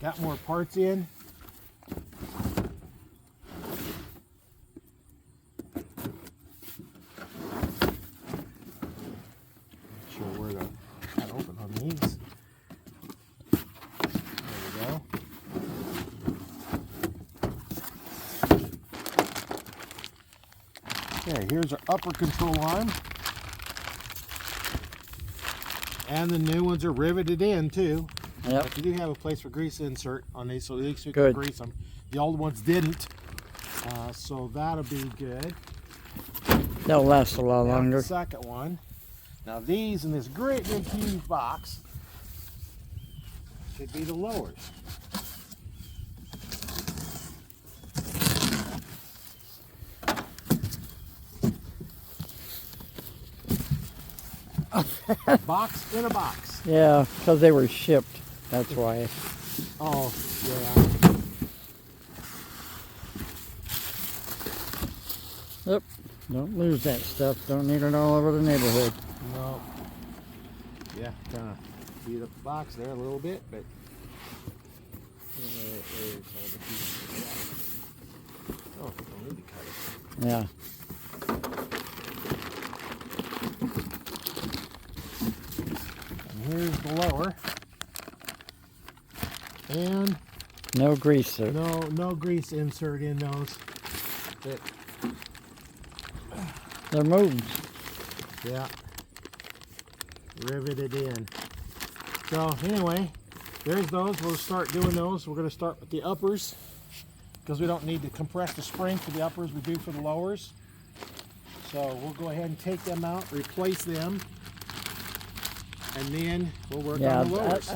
got more parts in. Not sure where to open on these. There we go. Okay, here's our upper control arm. And the new ones are riveted in too. Yep. But you do have a place for grease insert on these, so at least you Good. can grease them. The old ones didn't, so that'll be good. They'll last a lot Now, longer. the second one. Now these in this great big huge box should be the lowers. Box in a box. Yeah, because they were shipped. That's why. Oh, yeah. Yep. Don't lose that stuff. Don't need it all over the neighborhood. No. Yeah, kind of beat up the box there a little bit, but there's all the pieces. Oh, don't need to cut it. Yeah. And here's the lower. And No grease, sir. no grease insert in those. But, They're Moogs. yeah. Riveted in. So anyway, there's those. We'll start doing those. We're going to start with the uppers because we don't need to compress the spring for the uppers. We do for the lowers. So we'll go ahead and take them out, replace them, and then we'll work on the lowers.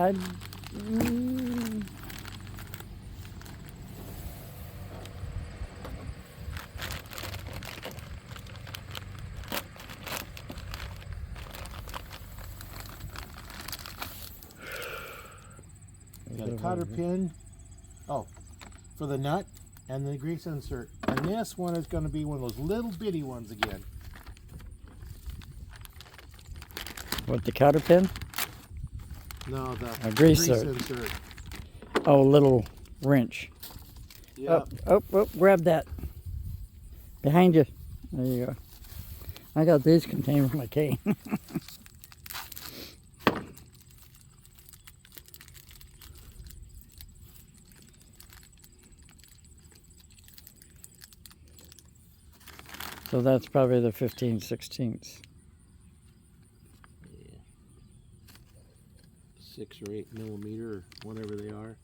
We got a cotter pin, for the nut and the grease insert. And this one is going to be one of those little bitty ones again. What, the cotter pin? No, the A grease insert. Oh, little wrench. Yep. Oh, grab that. Behind you. There you go. I got these contained with my cane. So that's probably the 15/16. Yeah. 6 or 8 millimeter or whatever they are.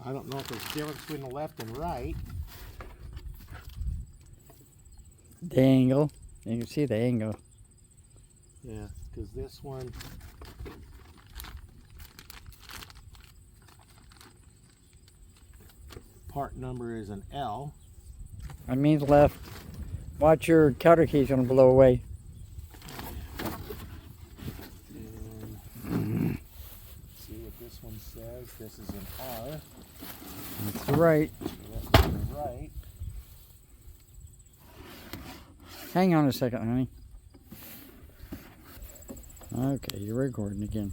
I don't know if there's a difference between the left and right. The angle. You can see the angle. Yeah, because this one, part number is an L. That means left. Watch your counter key's gonna blow away. And see what this one says. This is an R. That's right. So that's on the right. Hang on a second, honey. Okay, you're recording again.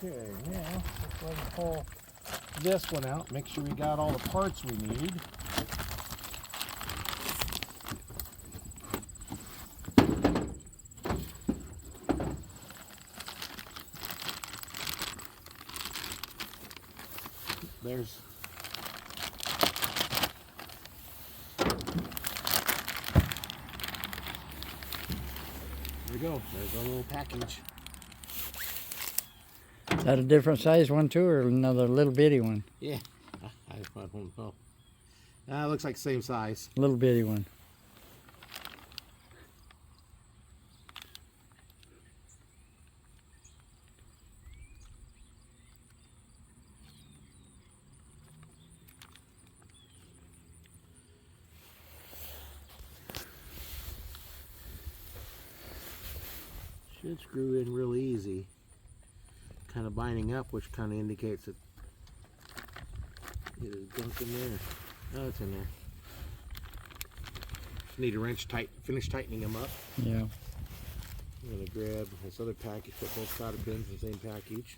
Okay, now let's go ahead and pull this one out. Make sure we got all the parts we need. There's there we go. There's our little package. Is that a different size one too, or another little bitty one? Yeah, I don't know. It looks like same size. Little bitty one. Should screw in real easy. Kind of binding up, which kind of indicates that it is gunk in there. Oh, it's in there. Need a wrench finish tightening them up. Yeah. I'm gonna grab this other package, put both solder pins in the same package.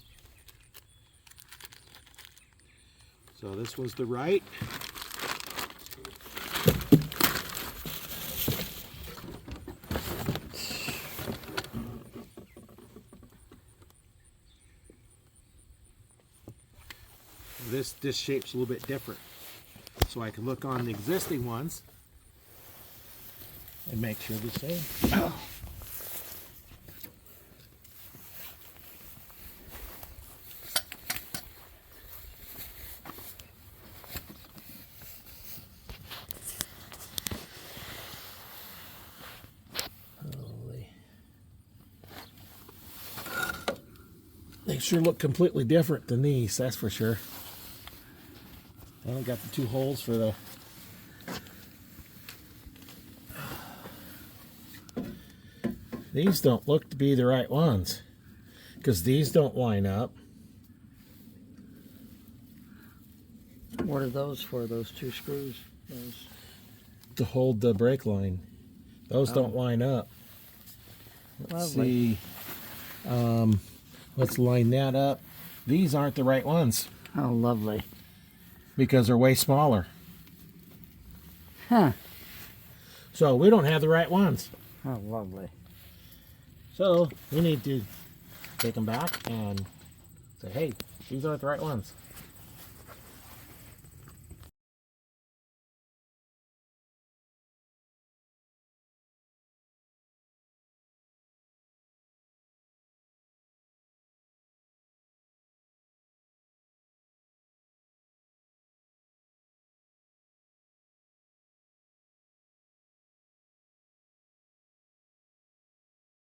So this was the right. This shape's a little bit different, so I can look on the existing ones and make sure the same. Oh. Holy. They sure look completely different than these, that's for sure. I only got the 2 holes for the these don't look to be the right ones because these don't line up. What are those for? Those 2 screws? Those To hold the brake line. Those don't line up. Let's see. Let's line that up. These aren't the right ones Oh, lovely. because they're way smaller. Huh. So we don't have the right ones. Oh, lovely. So we need to take them back and say, hey, these aren't the right ones.